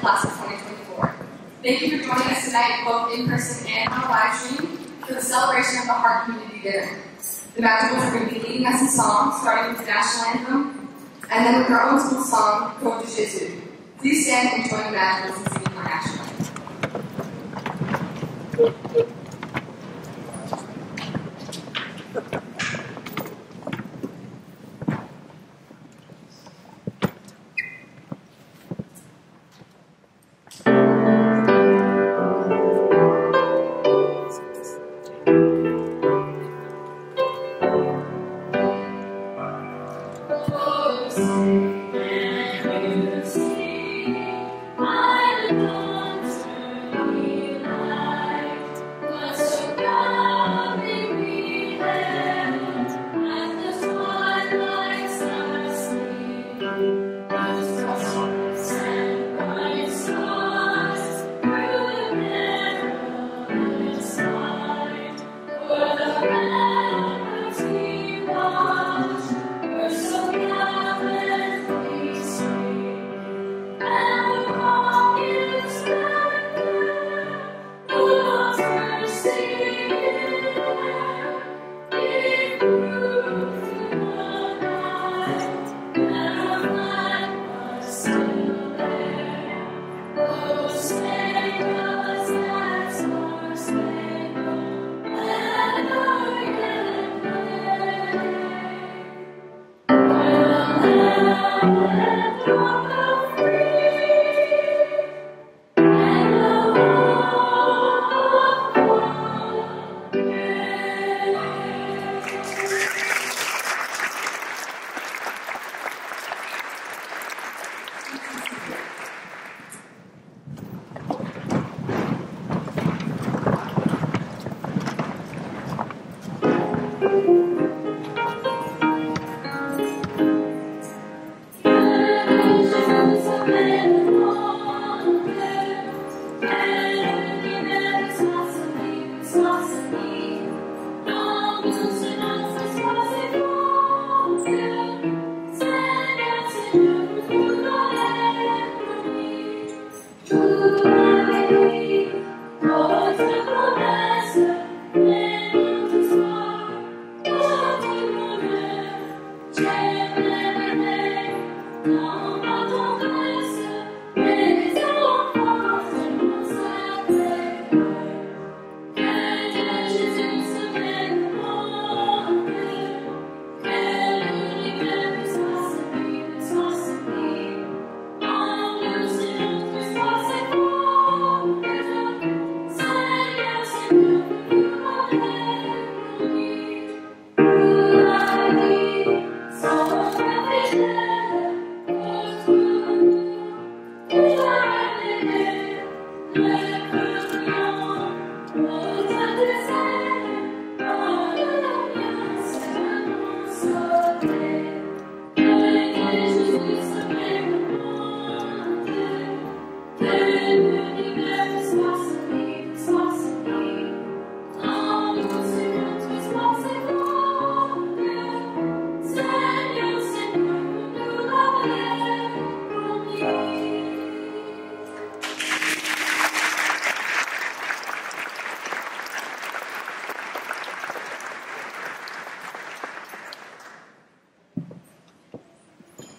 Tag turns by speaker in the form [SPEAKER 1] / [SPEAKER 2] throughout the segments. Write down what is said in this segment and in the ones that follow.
[SPEAKER 1] class of 2024. Thank you for joining us tonight, both in person and on a live stream, for the celebration of the Heart Community Dinner. The Madrigals are going to be leading us in song, starting with the national anthem, and then with our own school song, Code de Jésus. Please stand and join the Madrigals in singing our national anthem.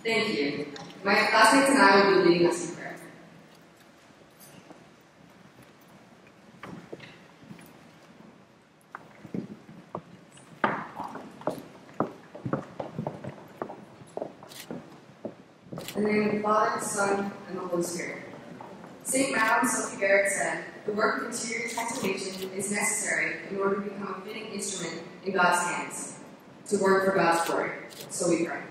[SPEAKER 1] Thank you. My classmates and I will be leading us in prayer. In the name of the Father, the Son, and the Holy Spirit. St. Madame Sophie Barrett said, "The work of interior transformation is necessary in order to become a fitting instrument in God's hands, to work for God's glory." So we pray.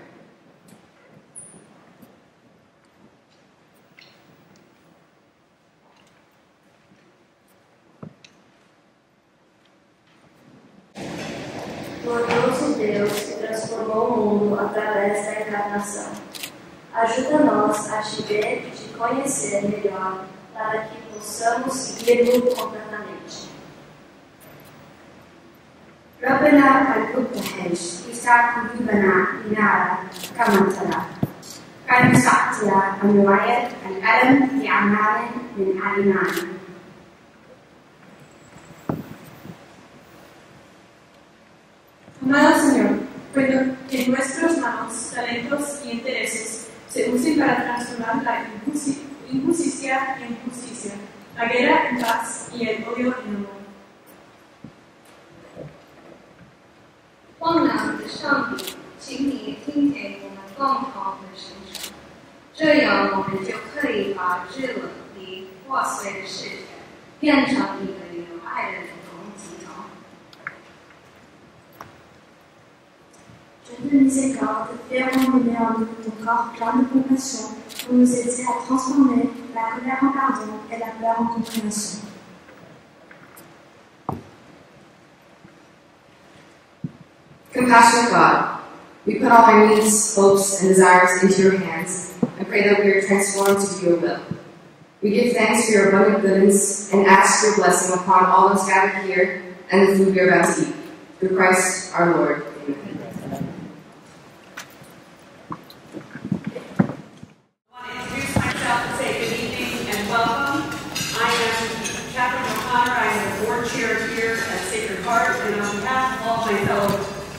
[SPEAKER 2] Glorioso Deus que transformou o mundo através da encarnação. Ajuda-nos a te ver e te conhecer melhor, para que possamos seguir-lo completamente.
[SPEAKER 3] ربنا الفتح إساء قلوبنا لنرى كما ترى
[SPEAKER 2] كان شخصية من رواية الألم لأعمال من آل.
[SPEAKER 3] Amado Señor, ruego que en nuestras manos, talentos y intereses se usen para transformar la injusticia en justicia, la guerra en paz y el odio en amor.
[SPEAKER 4] 荒凉的上帝，请你听给我们共同的伸手，这样我们就可以把日落里破碎的世界变成一个有爱的同集中。
[SPEAKER 2] Je te nous accorde de faire emmener en nous ton corps plein de compassion pour nous aider à transformer la colère en pardon et la peur en compréhension.
[SPEAKER 1] Compassionate God, we put all our needs, hopes, and desires into your hands and pray that we are transformed to do your will. We give thanks for your abundant goodness and ask for your blessing upon all those gathered here and the food we are about to eat. Through Christ our Lord. Amen.
[SPEAKER 5] I want to introduce myself and say good evening and welcome. I am Catherine O'Connor. I am the board chair here at Sacred Heart, and on behalf of all my fellow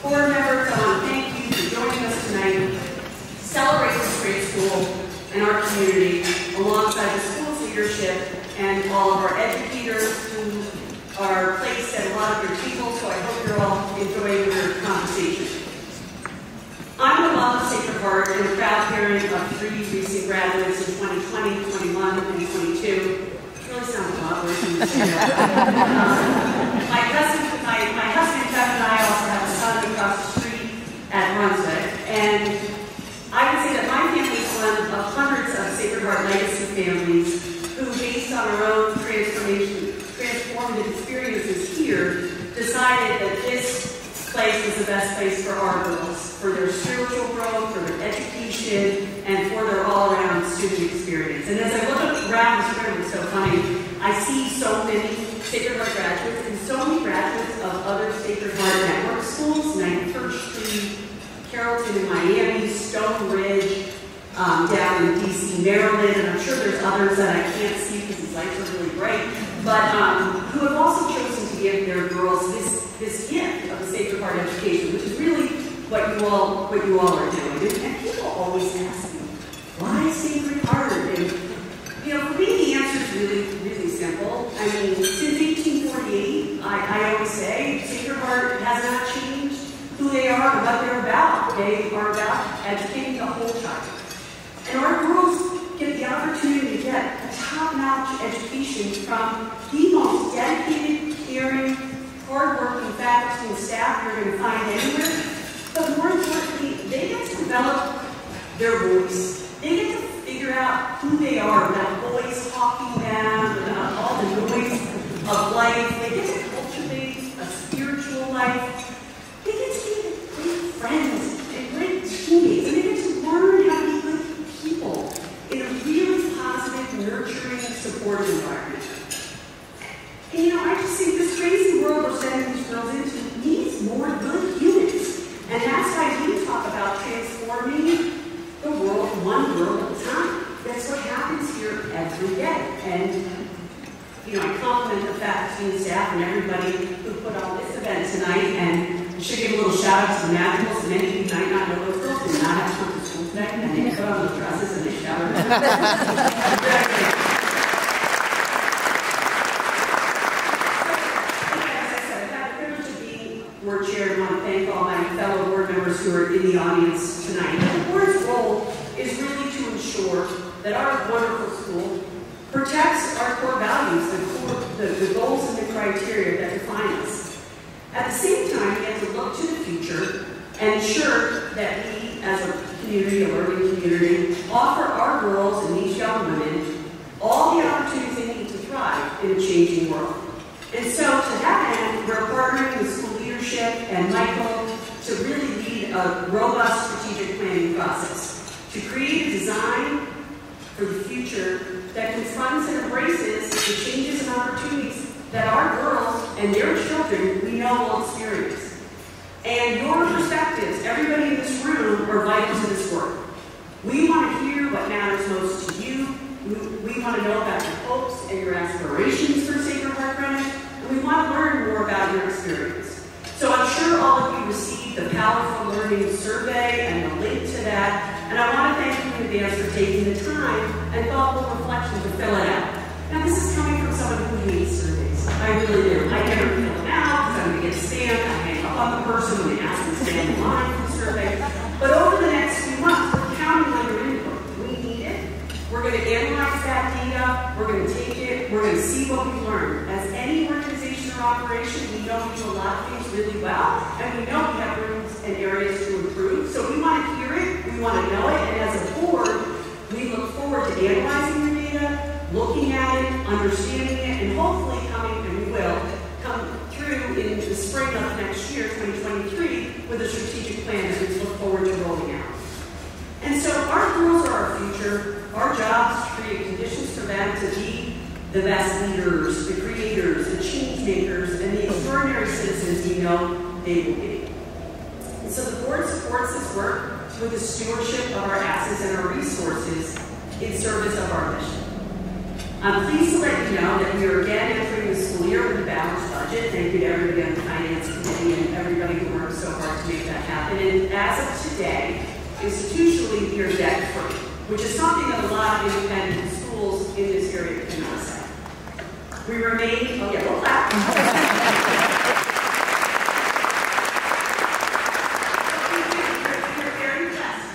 [SPEAKER 5] board members, I want to thank you for joining us tonight to celebrate this great school and our community alongside the school's leadership and all of our educators who are placed at a lot of your tables, so I hope you're all enjoying your conversation. I'm the mom of Sacred Heart and a proud parent of 3 recent graduates in 2020, 21, and 22. It really sounds a lot worse than you say that. My husband Jeff and I also have a son across the street at Brunswick, and I would say that my family is one of hundreds of Sacred Heart legacy families who, based on our own transformative experiences here, decided that this place was the best place for our girls, for their spiritual growth, for their education, and for their all-around student experience. And as I look around this room, it's so funny, I see so many Sacred Heart graduates and so many graduates of other Sacred Heart network schools, 91st Street, Carrollton in Miami, Stone Ridge, down in DC, Maryland, and I'm sure there's others that I can't see because these lights are really bright, but who have also chosen to give their girls this gift of the Sacred Heart education, which is really what you all are doing. And people always ask me, why Sacred Heart? And for me, the answer is really, really simple. I mean, since 1848, I always say Sacred Heart has not changed who they are and what they're about. They are about educating the whole child. And our girls get the opportunity to get a top-notch education from the most dedicated, caring, hard-working faculty and staff you're going to find anywhere. But more importantly, they get to develop their voice. They get to figure out who they are without always talking down, without all the noise of life. They get to cultivate a spiritual life. They get to be great friends and great teammates. And they get to learn how to be good people in a really positive, nurturing, supportive environment. And I just think this crazy world we're sending these girls into needs more good humans. And that's why we talk about transforming the world one girl at a time. That's what happens here every day. And I compliment the faculty and staff and everybody who put on this event tonight. And I should give a little shout out to the Magicals. And many of you might not know those girls did not have to come to school today. And they put on those dresses and they showered. Board chair, I want to thank all my fellow board members who are in the audience tonight. The board's role is really to ensure that our wonderful school protects our core values, the goals and the criteria that define us. At the same time, we have to look to the future and ensure that we, as a community, a learning community, offer our girls and these young women all the opportunities they need to thrive in a changing world. And so, to that end, we're partnering with school leadership and Michael to really lead a robust strategic planning process to create a design for the future that confronts and embraces the changes and opportunities that our girls and their children we know will experience. And your perspectives, everybody in this room, are vital to this work. We want to what matters most to you. We want to know about your hopes and your aspirations for Sacred Heart Greenwich, and we want to learn more about your experience. So I'm sure all of you received the Powerful Learning Survey and the link to that, and I want to thank you in advance for taking the time and thoughtful reflection to fill it out. Now, this is coming from someone who hates surveys. I really do. I never fill them out because I'm going to get spammed. I hang up on the person when they ask me to stand in line for the survey. But over the next few months, we're counting on your input. We need it. We're going to analyze that data. We're going to take it. We're going to see what we learn. As any organization or operation, we know we do a lot of things really well, and we know we have rooms and areas to improve. So we want to hear it. We want to know it. And as a board, we look forward to analyzing your data, looking at it, understanding it, and hopefully coming, and we will, come through in the spring of next year, 2023, with a strategic plan that we look forward to rolling out. And so our girls are our future. Our job is to create conditions for them to be the best leaders, the creators, the change makers, and the extraordinary citizens we know they will be. And so the board supports this work with the stewardship of our assets and our resources in service of our mission. I'm pleased to let you know that we are again entering the school year with a balanced budget. Thank you to everybody on the Finance Committee and everybody who worked so hard to make that happen. And as of today, institutionally, we are debt-free, which is something that a lot of independent schools in this area cannot say. We remain, oh yeah, we'll clap. We're very blessed.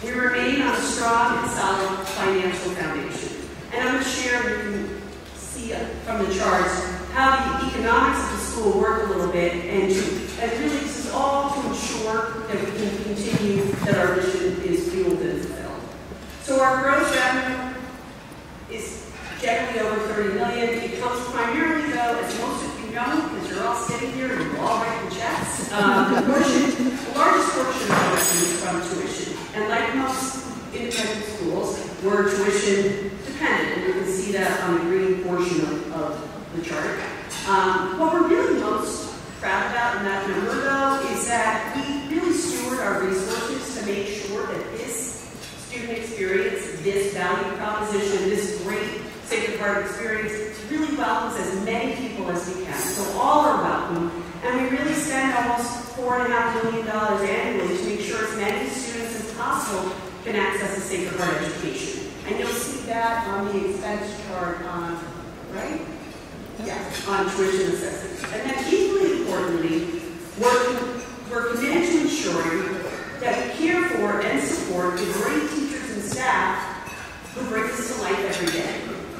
[SPEAKER 5] We remain on a strong and solid financial foundation. And I'm going to share, you can see from the charts, how the economics of the school work a little bit, and really this is all to ensure that we can continue, that our mission is fueled and fulfilled. So our gross revenue is generally over $30 million. It comes primarily, though, as most of you know, because you're all sitting here and you're all writing checks, the largest portion of our revenue is from tuition. And like most independent schools, we're tuition dependent, and you can see that on the green portion of the chart. What we're really most proud about in that number, though, is that we really steward our resources to make sure that this student experience, this value proposition, this great Sacred Heart experience really welcomes as many people as we can. So all are welcome, and we really spend almost $4.5 million annually to make sure as many students as possible can access a Sacred Heart education. And you'll see that on the expense chart on, right? Yes, on tuition assessments. And then equally importantly, we're committed to ensuring that we care for and support the great teachers and staff who bring us to life every day.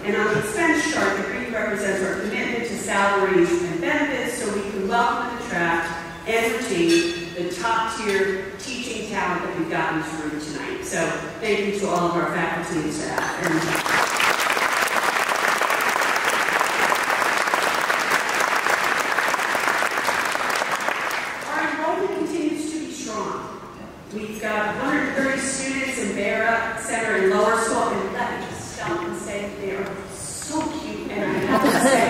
[SPEAKER 5] And on the expense chart, the green represents our commitment to salaries and benefits so we can welcome and attract and retain the top-tier teaching talent that we've gotten through tonight. So thank you to all of our faculty and staff. We've got 130 students in Barra Center in Lower School, and let me just stop and say they are so cute, and I have to say,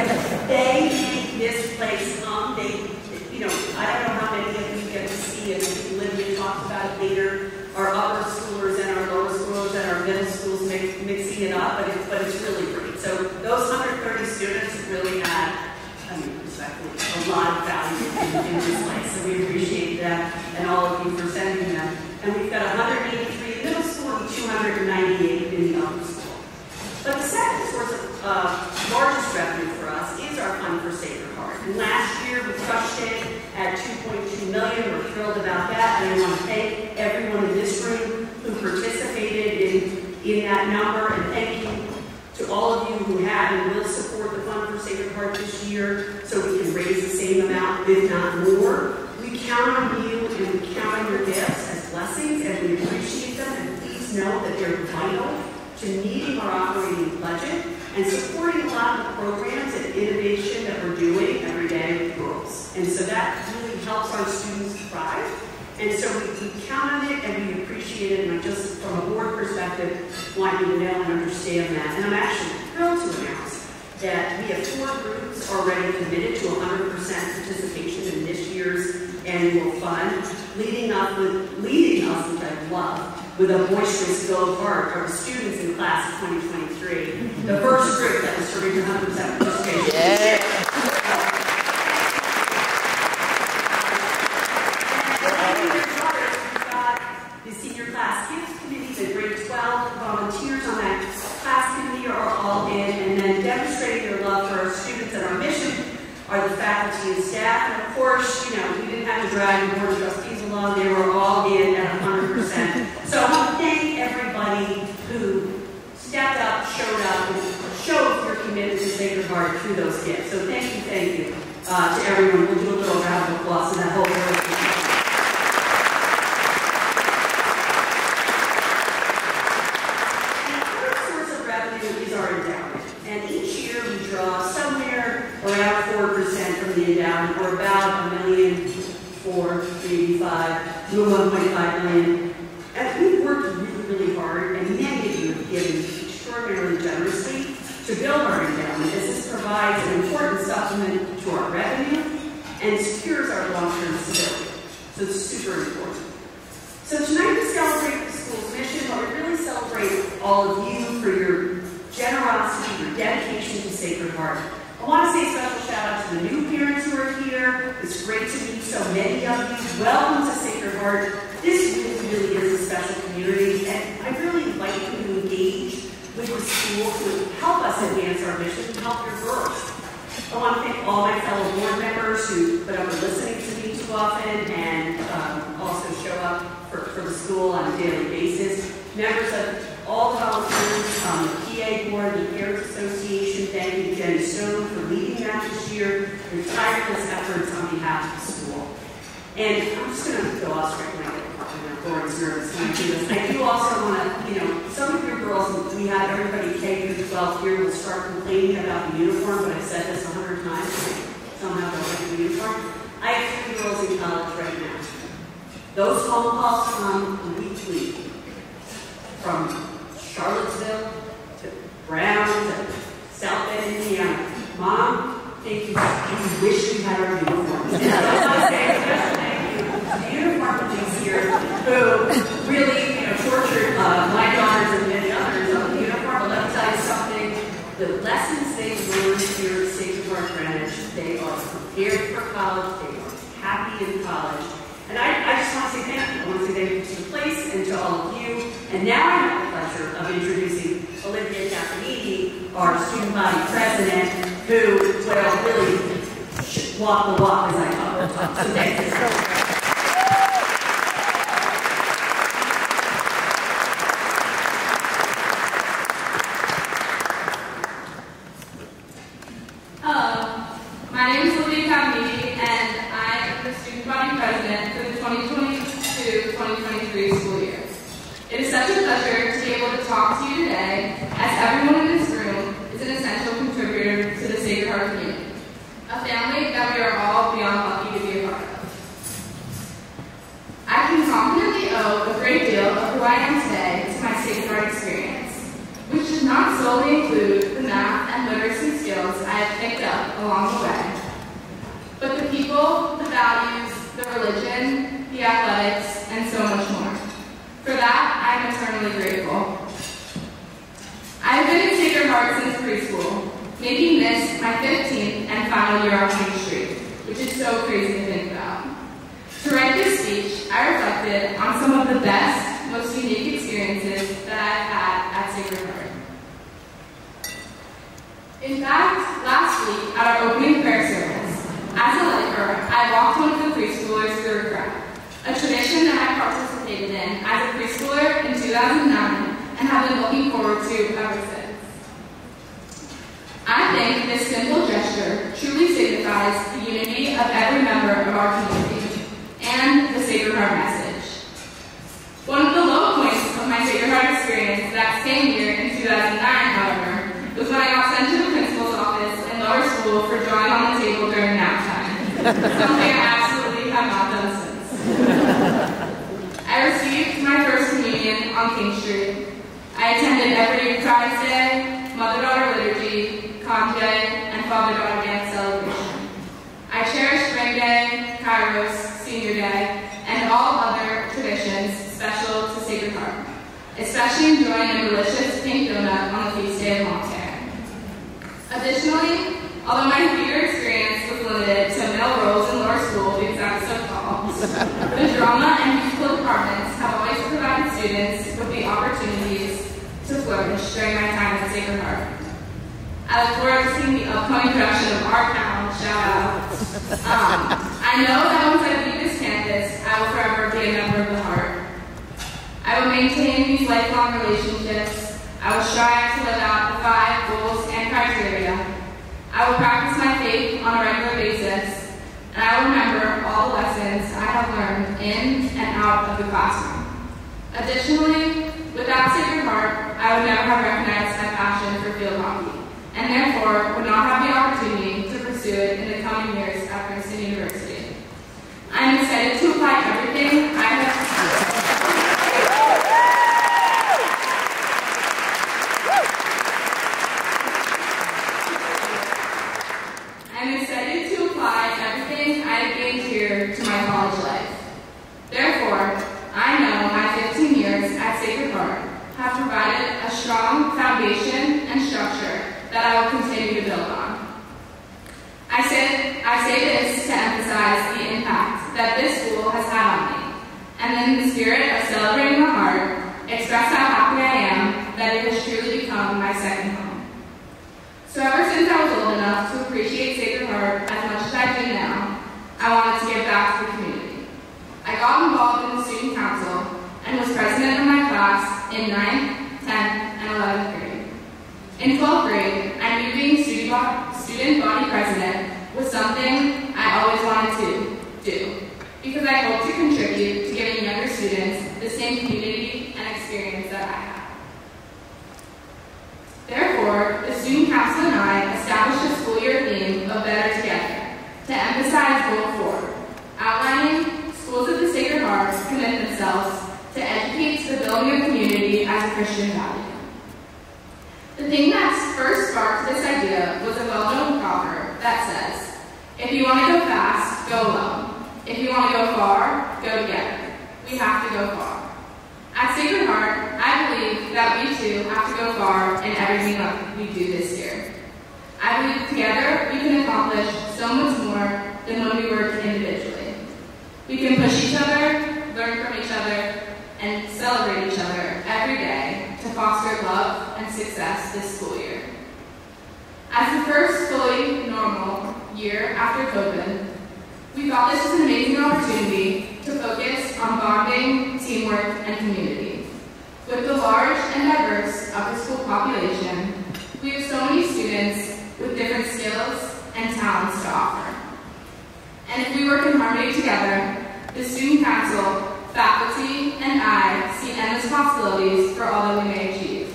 [SPEAKER 5] they make this place come. I don't know how many of you get to see it. Olivia talked about it later. Our upper schoolers and our lower schoolers and our middle schools mixing it up, but it's really great. So those 130 students really had, respectfully, a lot of value in this place. So we appreciate that and all of you for sending them. And we've got 183 in middle school and 298 in the upper school. But the second source of largest revenue for us is our Fund for Sacred Heart. And last year we crushed it at $2.2 million. We're thrilled about that. And I want to thank everyone in this room who participated in that number. And thank you to all of you who have and will support the Fund for Sacred Heart this year so we can raise the same amount, if not more. We count on you and we count on your gifts as blessings, and we appreciate them. And please know that they're vital to meeting our operating budget and supporting a lot of the programs and innovation that we're doing every day with girls. And so that really helps our students thrive. And so we count on it and we appreciate it. And I just, from a board perspective, want you to know and understand that. And I'm actually thrilled to announce that we have 4 groups already committed to 100% participation in this year's annual fund, leading us love with a boisterous go heart are the students in class of 2023. The first group that was serving 100% participation. Yeah. The senior class gifts committee, the grade 12 volunteers on that class committee are all in, and then demonstrating their love for our students and our mission are the faculty and staff. And of course, you know, we didn't have to drag the board of trustees along, they were all in at 100%. So I want to thank everybody who stepped up, and showed your commitment to Sacred Heart through those gifts. So thank you to everyone. We'll do a little round of applause in that whole group. Is our endowment. And each year we draw somewhere around 4% from the endowment, or about $1,485,000, $1.5 million. And we've worked really, really hard, and many of you have given extraordinarily generously to build our endowment, as this provides an important supplement to our revenue and secures our long-term stability. So it's super important. So tonight we celebrate the school's mission, but we really celebrate all of you for your generosity, your dedication to Sacred Heart. I want to say a special shout out to the new parents who are here. It's great to meet so many of you. Welcome to Sacred Heart. This really is a special community, and I really like you to engage with the school to help us advance our mission and help your girls. I want to thank all my fellow board members who put up with listening to me too often and also show up for the school on a daily basis. Members of all the volunteers on the PA board, the Parents Association, thank you to Jenny Stone for leading that this year, and tireless efforts on behalf of the school. And I'm just going to go off script when I get Lauren's nervous when I do this. I do also want to, some of your girls, we have everybody K through 12 here will start complaining about the uniform, but I've said this 100 times, somehow don't like the uniform. I have 3 girls in college right now. Those phone calls come weekly from Charlottesville to Brown to South Bend, Indiana. Mom, thank you. We wish we had our uniforms. And I want to say a special thank you to the uniform police here who really tortured my daughters and many others on the uniform. But let me tell you something. The lessons they learned here at Sacred Heart Greenwich, they are prepared for college. They are happy in college. And I just want to say thank you. I want to say thank you to the place and to all of you. And now I have the pleasure of introducing Olivia Caponini, our student body president, who will really walk the walk as I talk the talk. So thank you.
[SPEAKER 1] My name is Olivia Caponini, and I am the student body president for the 2022-2023 school year. It is such a pleasure to be able to talk to you today, as everyone in this room is an essential contributor to the Sacred Heart community, a family that we are all beyond lucky to be a part of. I can confidently owe a great deal of who I am today to my Sacred Heart experience, which does not solely include the math and literacy skills I have picked up along the way, but the people, the values, the religion, the athletics, and so much more. For that, I am eternally grateful. I have been in Sacred Heart since preschool, making this my 15th and final year on King Street, which is so crazy to think about. To write this speech, I reflected on some of the best, most unique experiences that I've had at Sacred Heart. In fact, last week at our opening prayer service, as a lifer, I walked one of the preschoolers through a crowd, a tradition that I participated in as a preschooler in 2009 and have been looking forward to ever since. I think this simple gesture truly signifies the unity of every member of our community and the Sacred Heart message. One of the low points of my Sacred Heart experience that same year in 2009, however, was when I got sent to the principal's office in lower school for drawing on the table during nap time, something I absolutely have not done since. I received my first communion on King Street. I attended every Prize Day, Mother-Daughter Liturgy, Conj Day, and Father-Daughter Dance celebration. I cherish Spring Day, Kairos, Senior Day, and all other traditions special to especially enjoying a delicious pink donut on the feast day of Montana. Additionally, although my theater experience was limited to male roles in lower school because I was so tall, the drama and musical departments have always provided students with the opportunities to flourish during my time at Sacred Heart. I look forward to seeing the upcoming production of Our Town, shout out. I know that once I leave this campus, I will forever be a member of the Heart. I will maintain these lifelong relationships. I will strive to live out the 5 goals and criteria. I will practice my faith on a regular basis, and I will remember all the lessons I have learned in and out of the classroom. Additionally, without Sacred Heart, I would never have recognized my passion for field hockey, and therefore would not have the opportunity to pursue it in the coming years at Princeton University. I am excited to apply everything I have gained here to my college life. Therefore, I know my 15 years at Sacred Heart have provided a strong foundation and structure that I will continue to build on. I say this to emphasize the impact that this school has had on me, and in the spirit of celebrating the Heart, express how happy I am that it has truly become my second home. So ever since I was old enough to appreciate Sacred Heart as much as I do now, I wanted to give back to the community. I got involved in the student council and was president of my class in 9th, 10th, and 11th grade. In 12th grade, I knew being student body president was something I always wanted to do because I hoped to contribute to giving younger students the same community and experience that I had. Therefore, the student council and I established a school year theme of Better Together to emphasize Goal 4, outlining schools of the Sacred Heart commit themselves to educate to the building of community as a Christian value. The thing that first sparked this idea was a well-known proverb that says, if you want to go fast, go alone. If you want to go far, go together. We have to go far. At Sacred Heart, I believe that we too have to go far in everything that we do this year. I believe together we can accomplish so much more than when we work individually. We can push each other, learn from each other, and celebrate each other every day to foster love and success this school year. As the first fully normal year after COVID, we thought this was an amazing opportunity to focus on bonding, teamwork, and community. With the large and diverse upper school population, we have so many students with different skills and talents to offer. And if we work in harmony together, the student council, faculty, and I see endless possibilities for all that we may achieve.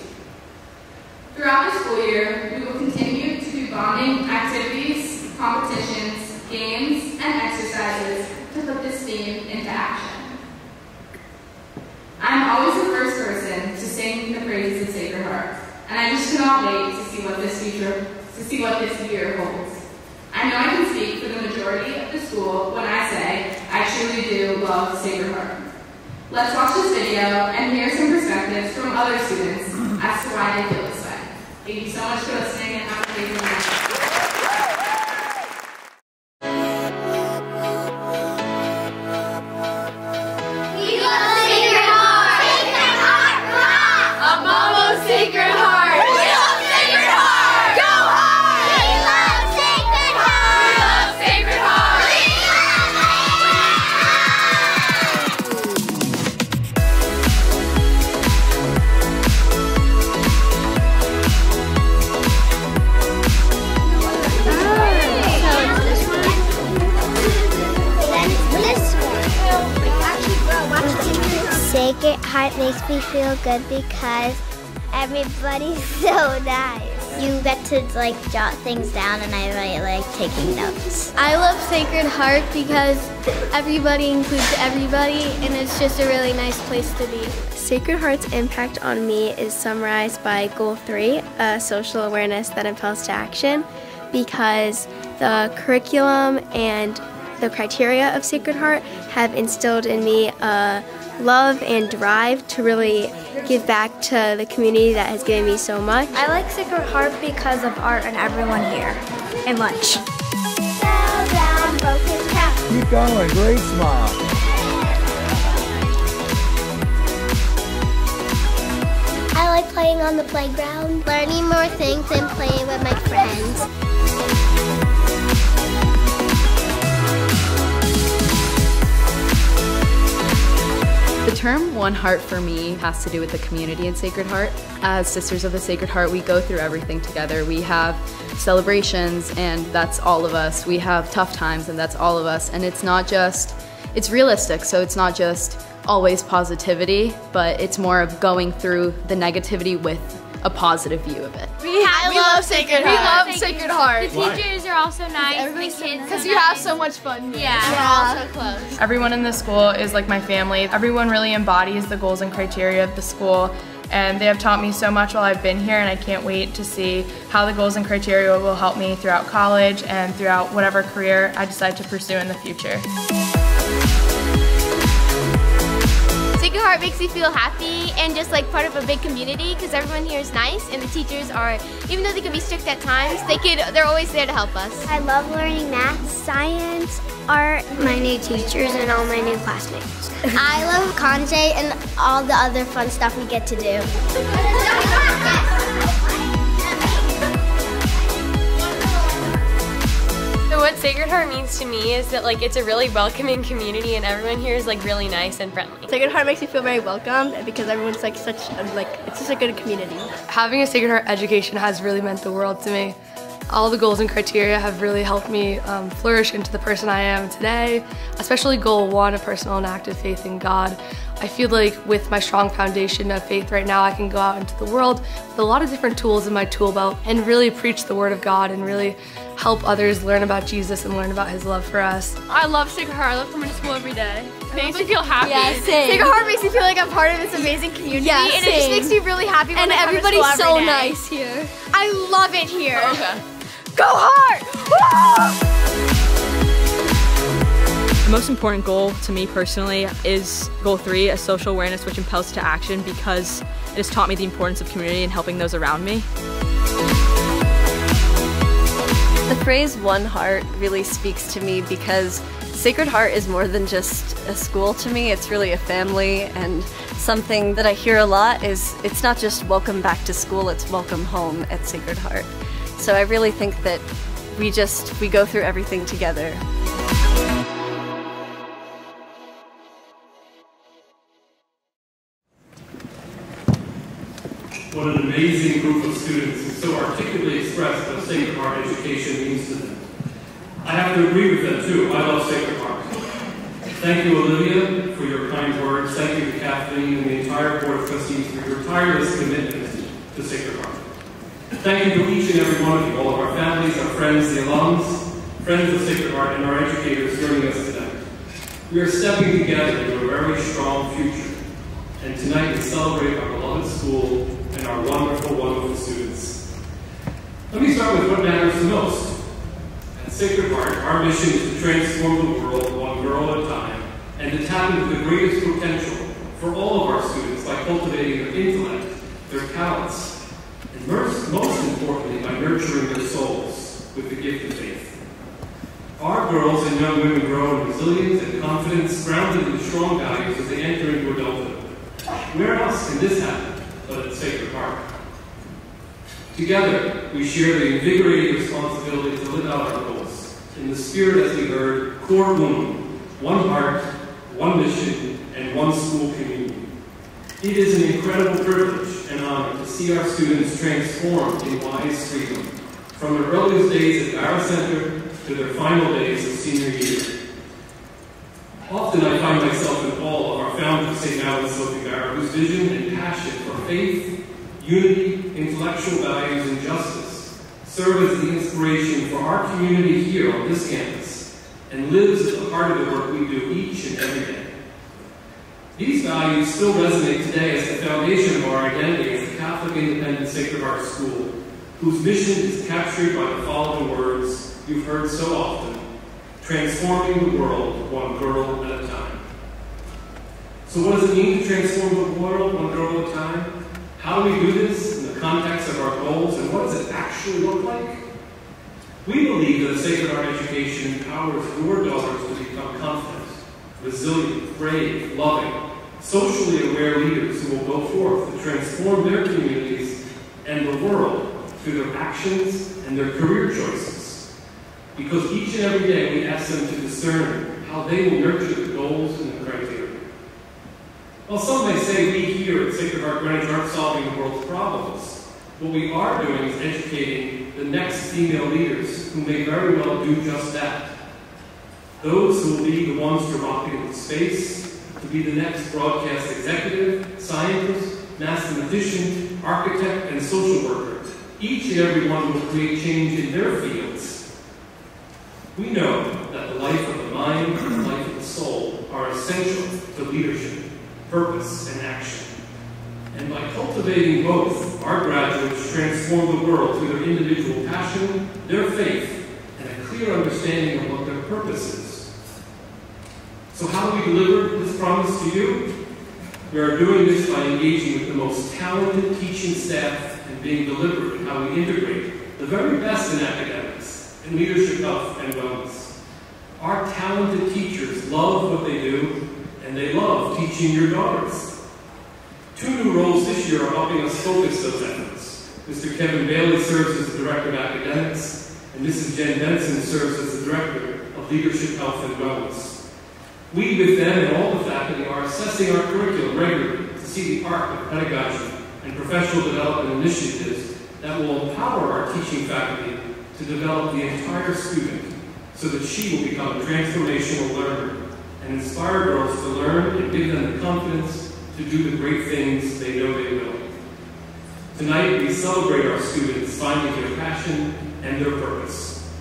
[SPEAKER 1] Throughout the school year, we will continue to do bonding activities, competitions, games, and exercises to put this theme into action. I'm always the first person to sing the praises of Sacred Heart, and I just cannot wait to see what this year holds. I know I can speak for the majority of the school when I say I truly do love Sacred Heart. Let's watch this video and hear some perspectives from other students as to why they feel this way. Thank you so much for listening and have a great day.
[SPEAKER 6] Sacred Heart makes me feel good because everybody's so nice. You get to jot things down, and I really like taking notes.
[SPEAKER 7] I love Sacred Heart because everybody includes everybody, and it's just a really nice place to be.
[SPEAKER 8] Sacred Heart's impact on me is summarized by Goal 3, social awareness that impels to action, because the curriculum and the criteria of Sacred Heart have instilled in me a love and drive to really give back to the community that has given me so much.
[SPEAKER 2] I like Sacred Heart because of Art and everyone here, and lunch.
[SPEAKER 9] Keep going, great smile.
[SPEAKER 6] I like playing on the playground, learning more things and playing with my friends.
[SPEAKER 10] The term One Heart for me has to do with the community in Sacred Heart. As Sisters of the Sacred Heart, we go through everything together. We have celebrations, and that's all of us. We have tough times, and that's all of us. And it's not just, it's realistic, so it's not just always positivity, but it's more of going through the negativity with a positive view of it.
[SPEAKER 11] We love Sacred Heart.
[SPEAKER 12] We love Sacred Heart.
[SPEAKER 11] The teachers are also nice. The kids.
[SPEAKER 12] Because you have so much fun here.
[SPEAKER 11] Yeah.
[SPEAKER 12] We're all so close.
[SPEAKER 13] Everyone in the school is like my family. Everyone really embodies the goals and criteria of the school, and they have taught me so much while I've been here, and I can't wait to see how the goals and criteria will help me throughout college and throughout whatever career I decide to pursue in the future.
[SPEAKER 11] Sacred Heart makes me feel happy and just like part of a big community because everyone here is nice and the teachers are, even though they can be strict at times, they're always there to help us.
[SPEAKER 6] I love learning math, science, art, my new teachers, and all my new classmates. I love Kanjay and all the other fun stuff we get to do.
[SPEAKER 14] So what Sacred Heart means to me is that like it's a really welcoming community and everyone here is like really nice and friendly.
[SPEAKER 8] Sacred Heart makes me feel very welcome because everyone's like it's just a good community.
[SPEAKER 13] Having a Sacred Heart education has really meant the world to me. All the goals and criteria have really helped me flourish into the person I am today, especially goal 1, a personal and active faith in God. I feel like with my strong foundation of faith right now, I can go out into the world with a lot of different tools in my tool belt and really preach the Word of God and really help others learn about Jesus and learn about His love for us.
[SPEAKER 12] I love Sacred Heart. I love coming to school every day. It makes me feel happy.
[SPEAKER 8] Yeah, same.
[SPEAKER 12] Sacred Heart makes me feel like I'm part of this amazing community,
[SPEAKER 8] yeah,
[SPEAKER 12] and it just makes me really happy when I come to school every day.
[SPEAKER 8] And everybody's so nice here.
[SPEAKER 12] I love it here.
[SPEAKER 11] Okay.
[SPEAKER 12] Go Heart!
[SPEAKER 15] The most important goal to me personally is goal 3, a social awareness which impels to action, because it has taught me the importance of community and helping those around me.
[SPEAKER 16] The phrase One Heart really speaks to me because Sacred Heart is more than just a school to me. It's really a family, and something that I hear a lot is it's not just welcome back to school, it's welcome home at Sacred Heart. So I really think that we go through everything together.
[SPEAKER 17] What an amazing group of students who so articulately expressed what Sacred Heart education means to them. I have to agree with them too. I love Sacred Heart. Thank you, Olivia, for your kind words. Thank you to Kathleen and the entire Board of Trustees for your tireless commitment to Sacred Heart. Thank you to each and every one of you, all of our families, our friends, the alums, friends of Sacred Heart, and our educators joining us tonight. We are stepping together into a very strong future, and tonight we celebrate our beloved school and our wonderful, wonderful students. Let me start with what matters the most. At Sacred Heart, our mission is to transform the world one girl at a time and to tap into the greatest potential for all of our students by cultivating their intellect, their talents, and most importantly, by nurturing their souls with the gift of faith. Our girls and young women grow in resilience and confidence grounded in strong values as they enter into adulthood. Where else can this happen but at Sacred Heart? Together, we share the invigorating responsibility to live out our goals in the spirit, as we heard, Cor Unum, one heart, one mission, and one school community. It is an incredible privilege and honor to see our students transformed in wise freedom, from their earliest days at Barra Center to their final days of senior year. Often I find myself in awe of our founder, St. Alan Sophie Barra, whose vision and passion for faith, unity, intellectual values, and justice serve as the inspiration for our community here on this campus and lives at the heart of the work we do each and every day. These values still resonate today as the foundation of our identity as a Catholic independent Sacred Heart school, whose mission is captured by the following words you've heard so often: transforming the world one girl at a time. So So what does it mean to transform the world one girl at a time? How do we do this in the context of our goals, and what does it actually look like? We believe that a Sacred Heart education empowers your daughters to become confident, resilient, brave, loving, socially aware leaders who will go forth to transform their communities and the world through their actions and their career choices. Because each and every day we ask them to discern how they will nurture the goals and the criteria. Well, some may say we here at Sacred Heart Greenwich aren't solving the world's problems. What we are doing is educating the next female leaders who may very well do just that. Those who will be the ones to rocket into space, to be the next broadcast executive, scientist, mathematician, architect, and social worker. Each and every one will create change in their fields. We know that the life of the mind and the life of the soul are essential to leadership, purpose, and action. And by cultivating both, our graduates transform the world through their individual passion, their faith, and a clear understanding of what their purpose is. So how do we deliver this promise to you? We are doing this by engaging with the most talented teaching staff and being deliberate in how we integrate the very best in academics, in leadership, health, and wellness. Our talented teachers love what they do, and they love teaching your daughters. 2 new roles this year are helping us focus those efforts. Mr. Kevin Bailey serves as the Director of Academics, and Mrs. Jen Benson serves as the Director of Leadership, Health, and Wellness. We, with them and all the faculty, are assessing our curriculum regularly to see the arc of pedagogy and professional development initiatives that will empower our teaching faculty to develop the entire student so that she will become a transformational learner and inspire girls to learn and give them the confidence to do the great things they know they will. Tonight, we celebrate our students finding their passion and their purpose.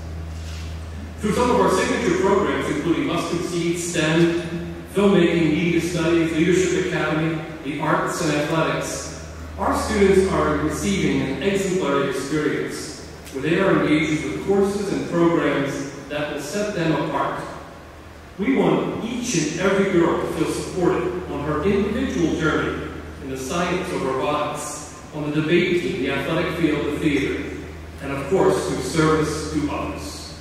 [SPEAKER 17] Through some of our signature programs, including Mustard Seed, STEM, filmmaking, media studies, leadership academy, the arts, and athletics, our students are receiving an exemplary experience where they are engaged with courses and programs that will set them apart. We want each and every girl to feel supported on her individual journey in the science of robotics, on the debate team, the athletic field, the theater, and of course through service to others.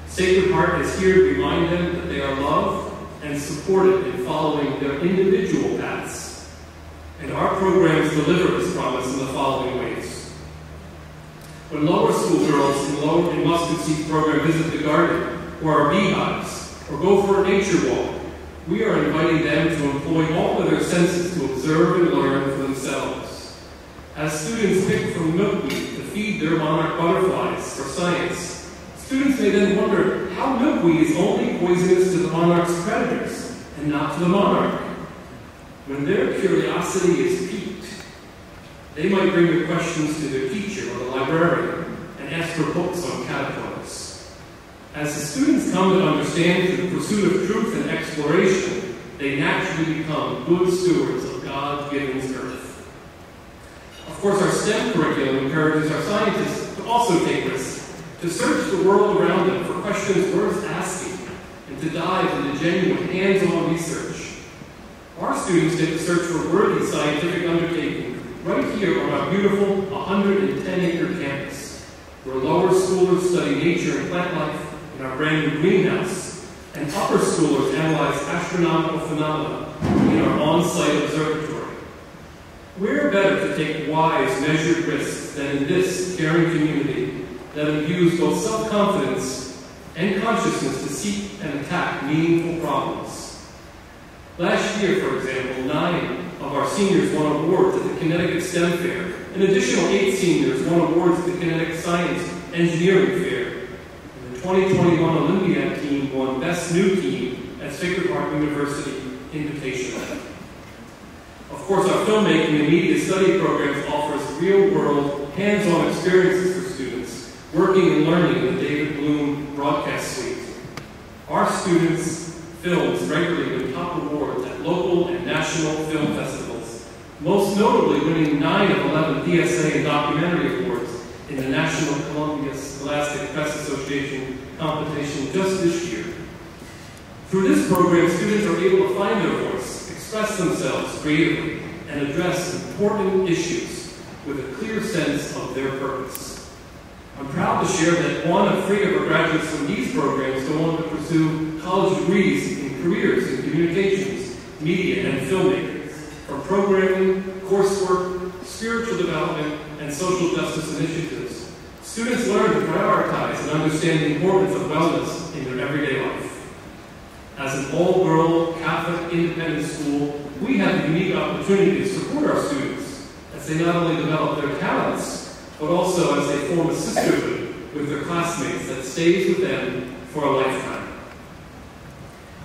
[SPEAKER 17] Sacred Heart is here to remind them that they are loved and supported in following their individual paths. And our programs deliver this promise in the following ways. When lower school girls in Mustard Seed's program visit the garden or our beehives, or go for a nature walk, we are inviting them to employ all of their senses to observe and learn for themselves. As students pick from milkweed to feed their monarch butterflies for science, students may then wonder how milkweed is only poisonous to the monarch's predators and not to the monarch. When their curiosity is piqued, they might bring their questions to their teacher or the librarian and ask for books on caterpillars. As the students come to understand through the pursuit of truth and exploration, they naturally become good stewards of God-given earth. Of course, our STEM curriculum encourages our scientists to also take risks, to search the world around them for questions worth asking, and to dive into genuine hands-on research. Our students get to search for worthy scientific undertaking right here on our beautiful 110-acre campus, where lower schoolers study nature and plant life in our brand new greenhouse, and upper schoolers analyze astronomical phenomena in our on-site observatory. We're better to take wise, measured risks than in this caring community that imbues both self-confidence and consciousness to seek and attack meaningful problems. Last year, for example, 9 of our seniors won awards at the Connecticut STEM Fair. An additional 8 seniors won awards at the Connecticut Science Engineering Fair. 2021 Olympiad team won Best New Team at Sacred Heart University Invitational. Of course, our filmmaking and media study programs offers real-world, hands-on experiences for students working and learning in the David Bloom Broadcast Suite. Our students' films regularly win top awards at local and national film festivals, most notably winning 9 of 11 PSA and documentary awards in the National Columbia Scholastic Press Association competition just this year. Through this program, students are able to find their voice, express themselves creatively, and address important issues with a clear sense of their purpose. I'm proud to share that 1 of 3 of our graduates from these programs go on to pursue college degrees in careers in communications, media, and filmmaking, from programming, coursework, spiritual development, and social justice initiatives. Students learn to prioritize and understand the importance of wellness in their everyday life. As an all-girl, Catholic, independent school, we have the unique opportunity to support our students as they not only develop their talents, but also as they form a sisterhood with their classmates that stays with them for a lifetime.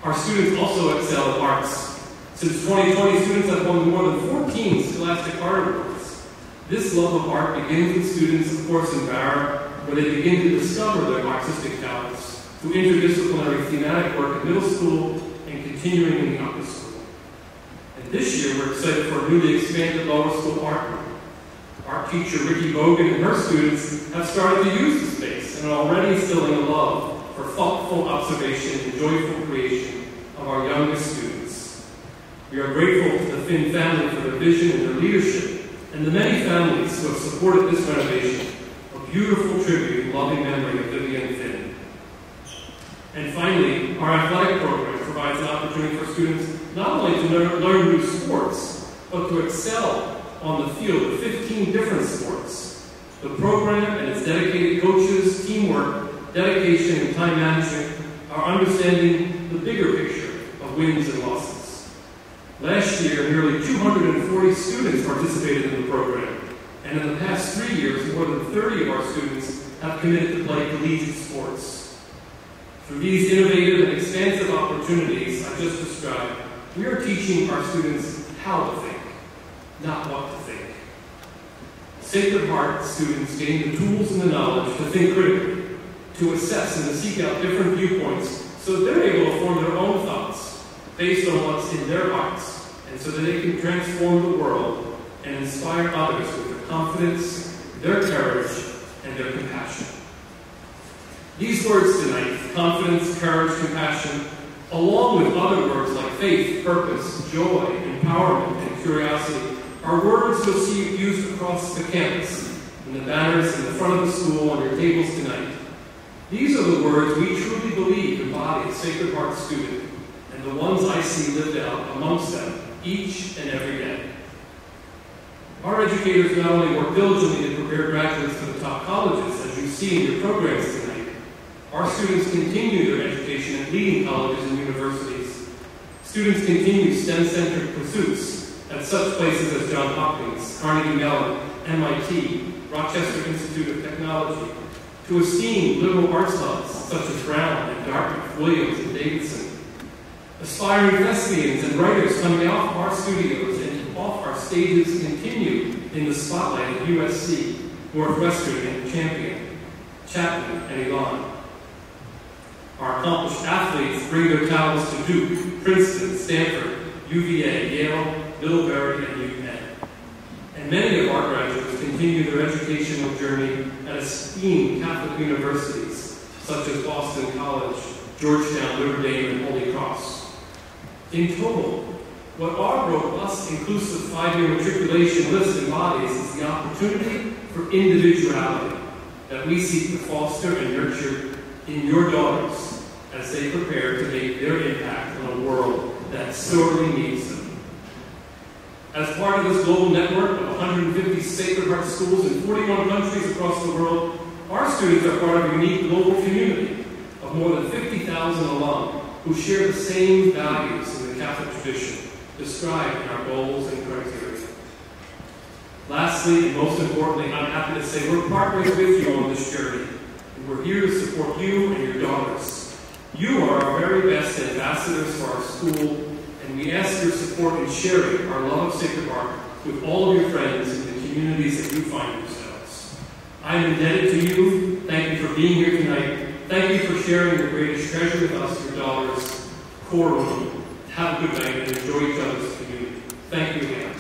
[SPEAKER 17] Our students also excel at arts. Since 2020, students have won more than 14 Scholastic Art Awards. This love of art begins with students, of course, in Barra, where they begin to discover their artistic talents through interdisciplinary thematic work in middle school and continuing in the upper school. And this year, we're excited for a newly expanded lower school art room. Art teacher Ricky Bogan and her students have started to use the space and are already instilling a love for thoughtful observation and joyful creation of our youngest students. We are grateful to the Finn family for their vision and their leadership, and the many families who have supported this renovation, a beautiful tribute in loving memory of Vivian Finn. And finally, our athletic program provides an opportunity for students not only to learn new sports, but to excel on the field of 15 different sports. The program and its dedicated coaches, teamwork, dedication, and time management are understanding the bigger picture of wins and losses. Last year, nearly 240 students participated in the program, and in the past 3 years, more than 30 of our students have committed to play collegiate sports. Through these innovative and expansive opportunities I just described, we are teaching our students how to think, not what to think. Sacred Heart students gain the tools and the knowledge to think critically, to assess and to seek out different viewpoints so that they're able to form their own thoughts based on what's in their hearts, and so that they can transform the world and inspire others with their confidence, their courage, and their compassion. These words tonight, confidence, courage, compassion, along with other words like faith, purpose, joy, empowerment, and curiosity, are words you'll see used across the campus, in the banners in the front of the school, on your tables tonight. These are the words we truly believe embody a Sacred Heart student, and the ones I see lived out amongst them each and every day. Our educators not only work diligently to prepare graduates for the top colleges, as you see in your programs tonight, our students continue their education at leading colleges and universities. Students continue STEM-centric pursuits at such places as Johns Hopkins, Carnegie Mellon, MIT, Rochester Institute of Technology, to esteemed liberal arts hubs such as Brown and Dartmouth, Williams and Davidson. Aspiring thespians and writers coming out of our studios and off our stages continue in the spotlight at USC, Northwestern and Champion, Chapman and Elon. Our accomplished athletes bring their talents to Duke, Princeton, Stanford, UVA, Yale, Middlebury, and UPenn. And many of our graduates continue their educational journey at esteemed Catholic universities, such as Boston College, Georgetown, Notre Dame, and Holy Cross. In total, what our robust, inclusive 5-year matriculation list embodies is the opportunity for individuality that we seek to foster and nurture in your daughters as they prepare to make their impact on a world that sorely needs them. As part of this global network of 150 Sacred Heart schools in 41 countries across the world, our students are part of a unique global community of more than 50,000 alum who share the same values in the Catholic tradition described in our goals and criteria. Lastly, and most importantly, I'm happy to say we're partnering with you on this journey. We're here to support you and your daughters. You are our very best ambassadors for our school, and we ask your support in sharing our love of Sacred Heart with all of your friends in the communities that you find yourselves. I am indebted to you. Thank you for being here tonight. Thank you for sharing your greatest treasure with us, your daughters, Coral. Have a good night and enjoy each other's community. Thank you again.